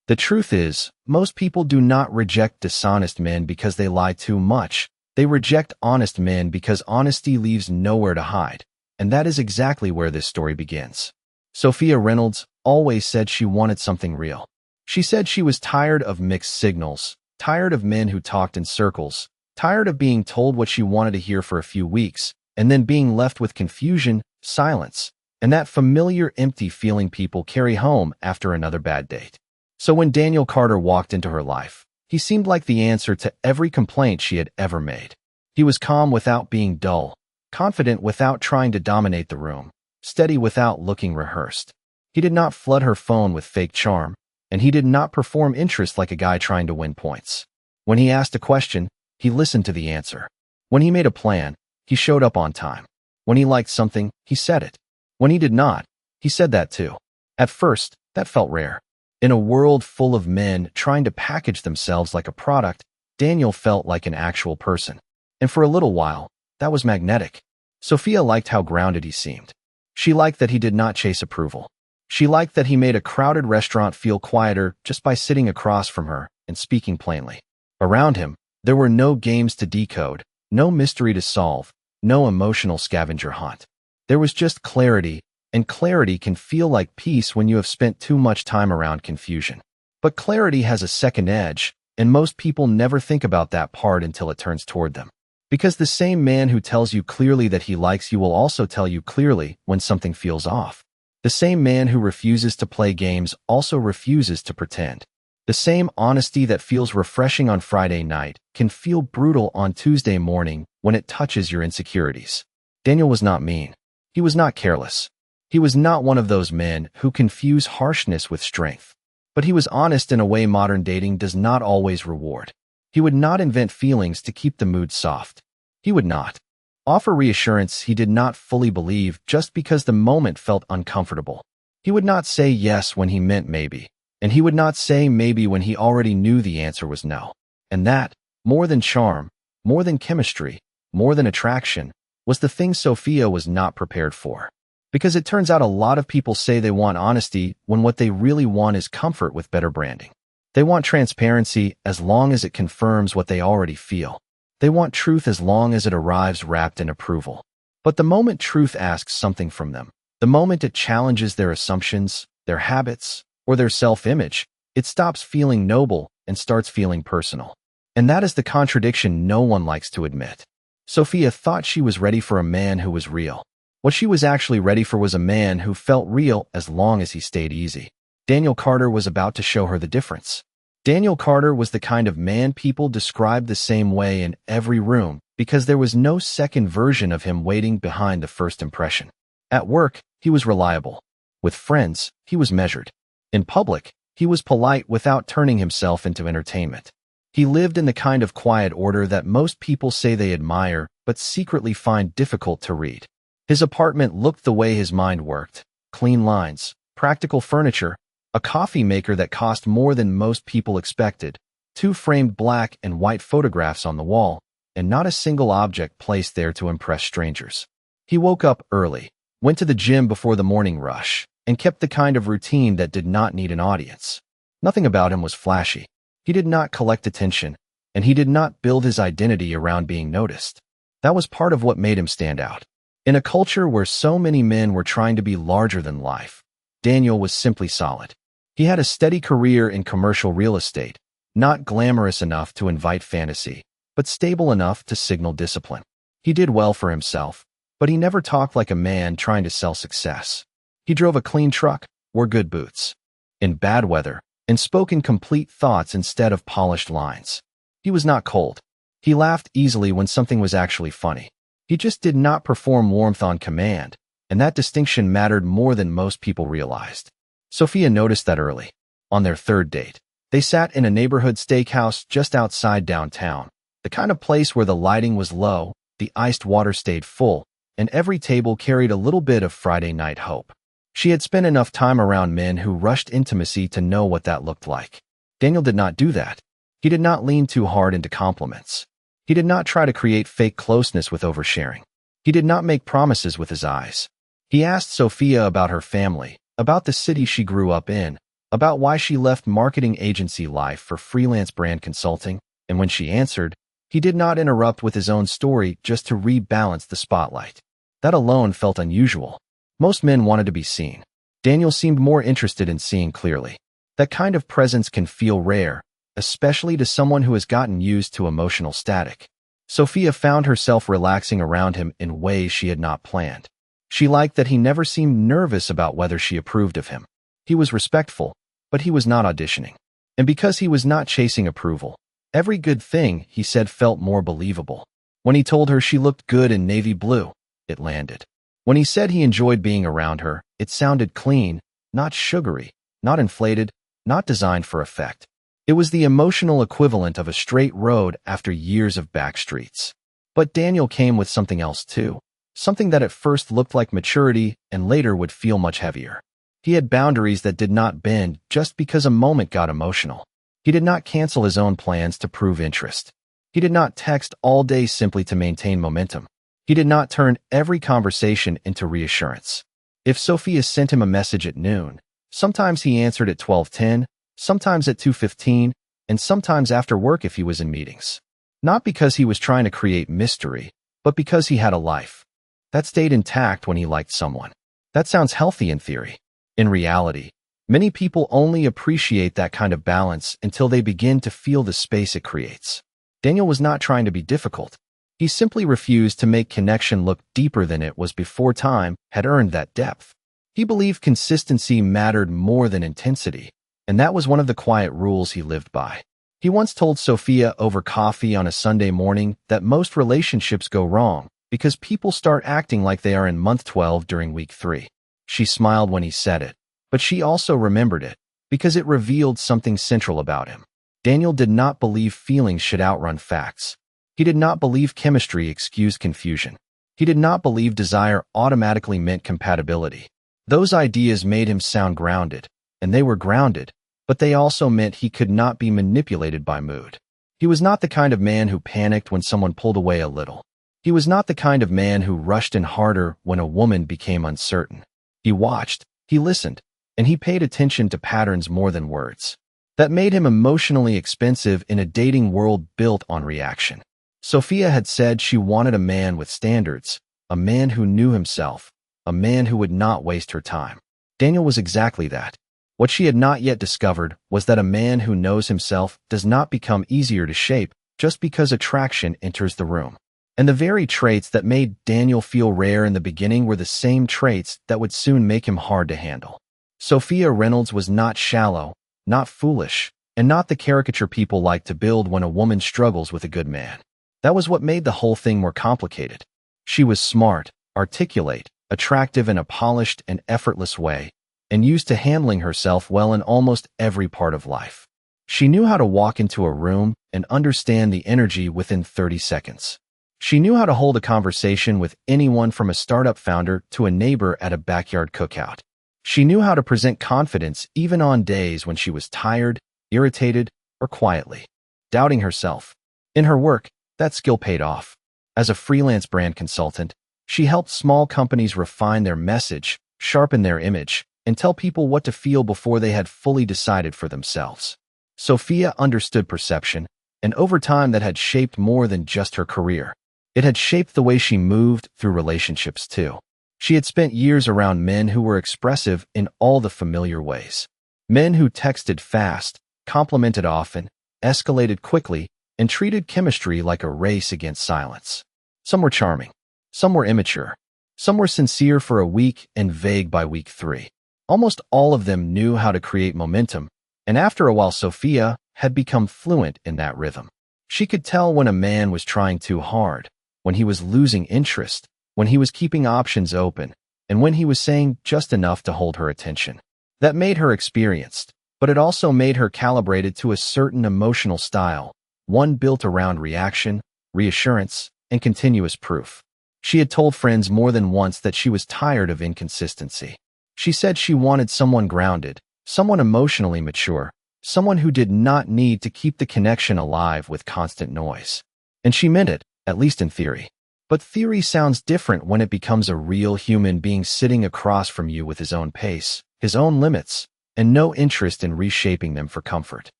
The truth is, most people do not reject dishonest men because they lie too much. They reject honest men because honesty leaves nowhere to hide. And that is exactly where this story begins. Sophia Reynolds always said she wanted something real. She said she was tired of mixed signals, tired of men who talked in circles, tired of being told what she wanted to hear for a few weeks, and then being left with confusion, silence, and that familiar empty feeling people carry home after another bad date. So when Daniel Carter walked into her life, he seemed like the answer to every complaint she had ever made. He was calm without being dull, confident without trying to dominate the room, steady without looking rehearsed. He did not flood her phone with fake charm, and he did not perform interest like a guy trying to win points. When he asked a question, he listened to the answer. When he made a plan, he showed up on time. When he liked something, he said it. When he did not, he said that too. At first, that felt rare. In a world full of men trying to package themselves like a product, Daniel felt like an actual person. And for a little while, that was magnetic. Sophia liked how grounded he seemed. She liked that he did not chase approval. She liked that he made a crowded restaurant feel quieter just by sitting across from her and speaking plainly. Around him, there were no games to decode, no mystery to solve, no emotional scavenger hunt. There was just clarity, and clarity can feel like peace when you have spent too much time around confusion. But clarity has a second edge, and most people never think about that part until it turns toward them. Because the same man who tells you clearly that he likes you will also tell you clearly when something feels off. The same man who refuses to play games also refuses to pretend. The same honesty that feels refreshing on Friday night can feel brutal on Tuesday morning when it touches your insecurities. Daniel was not mean. He was not careless. He was not one of those men who confuse harshness with strength. But he was honest in a way modern dating does not always reward. He would not invent feelings to keep the mood soft. He would not offer reassurance he did not fully believe just because the moment felt uncomfortable. He would not say yes when he meant maybe, and he would not say maybe when he already knew the answer was no. And that, more than charm, more than chemistry, more than attraction, was the thing Sophia was not prepared for. Because it turns out a lot of people say they want honesty when what they really want is comfort with better branding. They want transparency as long as it confirms what they already feel. They want truth as long as it arrives wrapped in approval. But the moment truth asks something from them, the moment it challenges their assumptions, their habits, or their self-image, it stops feeling noble and starts feeling personal. And that is the contradiction no one likes to admit. Sophia thought she was ready for a man who was real. What she was actually ready for was a man who felt real as long as he stayed easy. Daniel Carter was about to show her the difference. Daniel Carter was the kind of man people described the same way in every room because there was no second version of him waiting behind the first impression. At work, he was reliable. With friends, he was measured. In public, he was polite without turning himself into entertainment. He lived in the kind of quiet order that most people say they admire but secretly find difficult to read. His apartment looked the way his mind worked: clean lines, practical furniture, a coffee maker that cost more than most people expected, 2 framed black and white photographs on the wall, and not a single object placed there to impress strangers. He woke up early, went to the gym before the morning rush, and kept the kind of routine that did not need an audience. Nothing about him was flashy. He did not collect attention, and he did not build his identity around being noticed. That was part of what made him stand out. In a culture where so many men were trying to be larger than life, Daniel was simply solid. He had a steady career in commercial real estate, not glamorous enough to invite fantasy, but stable enough to signal discipline. He did well for himself, but he never talked like a man trying to sell success. He drove a clean truck, wore good boots, in bad weather, and spoke in complete thoughts instead of polished lines. He was not cold. He laughed easily when something was actually funny. He just did not perform warmth on command, and that distinction mattered more than most people realized. Sophia noticed that early. On their third date, they sat in a neighborhood steakhouse just outside downtown, the kind of place where the lighting was low, the iced water stayed full, and every table carried a little bit of Friday night hope. She had spent enough time around men who rushed intimacy to know what that looked like. Daniel did not do that. He did not lean too hard into compliments. He did not try to create fake closeness with oversharing. He did not make promises with his eyes. He asked Sophia about her family, about the city she grew up in, about why she left marketing agency life for freelance brand consulting, and when she answered, he did not interrupt with his own story just to rebalance the spotlight. That alone felt unusual. Most men wanted to be seen. Daniel seemed more interested in seeing clearly. That kind of presence can feel rare, especially to someone who has gotten used to emotional static. Sophia found herself relaxing around him in ways she had not planned. She liked that he never seemed nervous about whether she approved of him. He was respectful, but he was not auditioning. And because he was not chasing approval, every good thing he said felt more believable. When he told her she looked good in navy blue, it landed. When he said he enjoyed being around her, it sounded clean, not sugary, not inflated, not designed for effect. It was the emotional equivalent of a straight road after years of back streets. But Daniel came with something else too, something that at first looked like maturity and later would feel much heavier. He had boundaries that did not bend just because a moment got emotional. He did not cancel his own plans to prove interest. He did not text all day simply to maintain momentum. He did not turn every conversation into reassurance. If Sophia sent him a message at noon, sometimes he answered at 12:10, sometimes at 2:15, and sometimes after work if he was in meetings. Not because he was trying to create mystery, but because he had a life. That stayed intact when he liked someone. That sounds healthy in theory. In reality, many people only appreciate that kind of balance until they begin to feel the space it creates. Daniel was not trying to be difficult. He simply refused to make connection look deeper than it was before time had earned that depth. He believed consistency mattered more than intensity, and that was one of the quiet rules he lived by. He once told Sophia over coffee on a Sunday morning that most relationships go wrong because people start acting like they are in month 12 during week 3. She smiled when he said it, but she also remembered it because it revealed something central about him. Daniel did not believe feelings should outrun facts. He did not believe chemistry excused confusion. He did not believe desire automatically meant compatibility. Those ideas made him sound grounded, and they were grounded, but they also meant he could not be manipulated by mood. He was not the kind of man who panicked when someone pulled away a little. He was not the kind of man who rushed in harder when a woman became uncertain. He watched, he listened, and he paid attention to patterns more than words. That made him emotionally expensive in a dating world built on reaction. Sophia had said she wanted a man with standards, a man who knew himself, a man who would not waste her time. Daniel was exactly that. What she had not yet discovered was that a man who knows himself does not become easier to shape just because attraction enters the room. And the very traits that made Daniel feel rare in the beginning were the same traits that would soon make him hard to handle. Sophia Reynolds was not shallow, not foolish, and not the caricature people like to build when a woman struggles with a good man. That was what made the whole thing more complicated. She was smart, articulate, attractive in a polished and effortless way, and used to handling herself well in almost every part of life. She knew how to walk into a room and understand the energy within 30 seconds. She knew how to hold a conversation with anyone from a startup founder to a neighbor at a backyard cookout. She knew how to present confidence even on days when she was tired, irritated, or quietly doubting herself. In her work, that skill paid off. As a freelance brand consultant, she helped small companies refine their message, sharpen their image, and tell people what to feel before they had fully decided for themselves. Sophia understood perception, and over time that had shaped more than just her career. It had shaped the way she moved through relationships too. She had spent years around men who were expressive in all the familiar ways. Men who texted fast, complimented often, escalated quickly, and treated chemistry like a race against silence. Some were charming. Some were immature. Some were sincere for a week and vague by week 3. Almost all of them knew how to create momentum, and after a while Sophia had become fluent in that rhythm. She could tell when a man was trying too hard, when he was losing interest, when he was keeping options open, and when he was saying just enough to hold her attention. That made her experienced, but it also made her calibrated to a certain emotional style, one built around reaction, reassurance, and continuous proof. She had told friends more than once that she was tired of inconsistency. She said she wanted someone grounded, someone emotionally mature, someone who did not need to keep the connection alive with constant noise. And she meant it, at least in theory. But theory sounds different when it becomes a real human being sitting across from you with his own pace, his own limits, and no interest in reshaping them for comfort.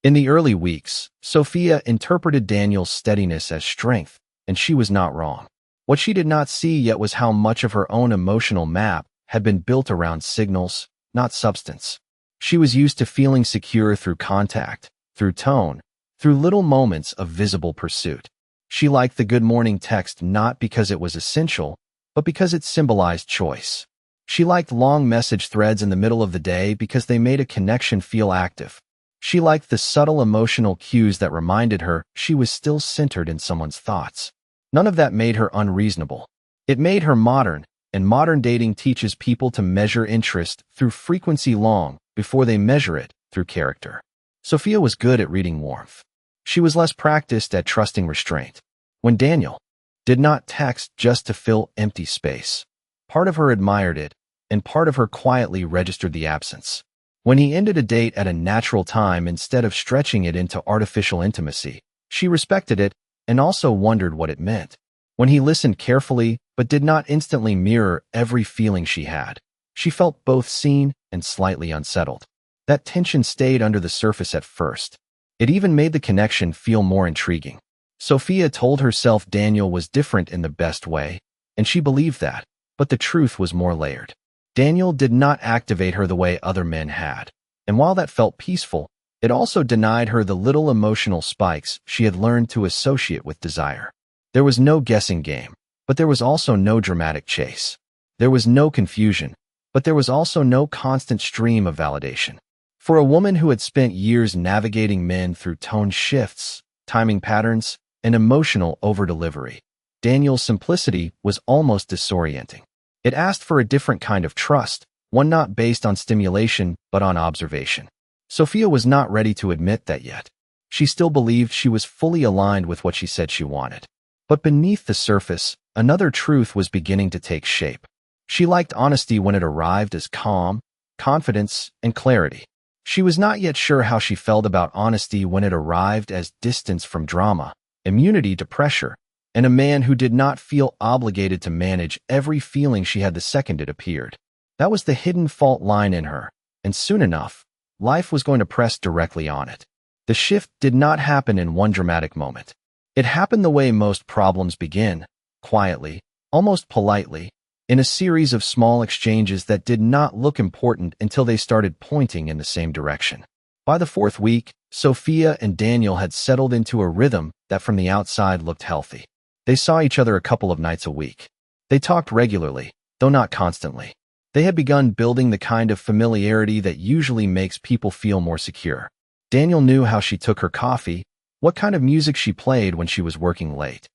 In the early weeks, Sophia interpreted Daniel's steadiness as strength, and she was not wrong. What she did not see yet was how much of her own emotional map had been built around signals, not substance. She was used to feeling secure through contact, through tone, through little moments of visible pursuit. She liked the good morning text not because it was essential, but because it symbolized choice. She liked long message threads in the middle of the day because they made a connection feel active. She liked the subtle emotional cues that reminded her she was still centered in someone's thoughts. None of that made her unreasonable. It made her modern, and modern dating teaches people to measure interest through frequency long before they measure it through character. Sophia was good at reading warmth. She was less practiced at trusting restraint. When Daniel did not text just to fill empty space, part of her admired it, and part of her quietly registered the absence. When he ended a date at a natural time instead of stretching it into artificial intimacy, she respected it and also wondered what it meant. When he listened carefully but did not instantly mirror every feeling she had, she felt both seen and slightly unsettled. That tension stayed under the surface at first. It even made the connection feel more intriguing. Sophia told herself Daniel was different in the best way, and she believed that, but the truth was more layered. Daniel did not activate her the way other men had, and while that felt peaceful, it also denied her the little emotional spikes she had learned to associate with desire. There was no guessing game, but there was also no dramatic chase. There was no confusion, but there was also no constant stream of validation. For a woman who had spent years navigating men through tone shifts, timing patterns, and emotional over-delivery, Daniel's simplicity was almost disorienting. It asked for a different kind of trust, one not based on stimulation but on observation. Sophia was not ready to admit that yet. She still believed she was fully aligned with what she said she wanted. But beneath the surface, another truth was beginning to take shape. She liked honesty when it arrived as calm, confidence, and clarity. She was not yet sure how she felt about honesty when it arrived as distance from drama, immunity to pressure, and a man who did not feel obligated to manage every feeling she had the second it appeared. That was the hidden fault line in her, and soon enough, life was going to press directly on it. The shift did not happen in one dramatic moment. It happened the way most problems begin, quietly, almost politely, in a series of small exchanges that did not look important until they started pointing in the same direction. By the fourth week, Sophia and Daniel had settled into a rhythm that from the outside looked healthy. They saw each other a couple of nights a week. They talked regularly, though not constantly. They had begun building the kind of familiarity that usually makes people feel more secure. Daniel knew how she took her coffee, what kind of music she played when she was working late,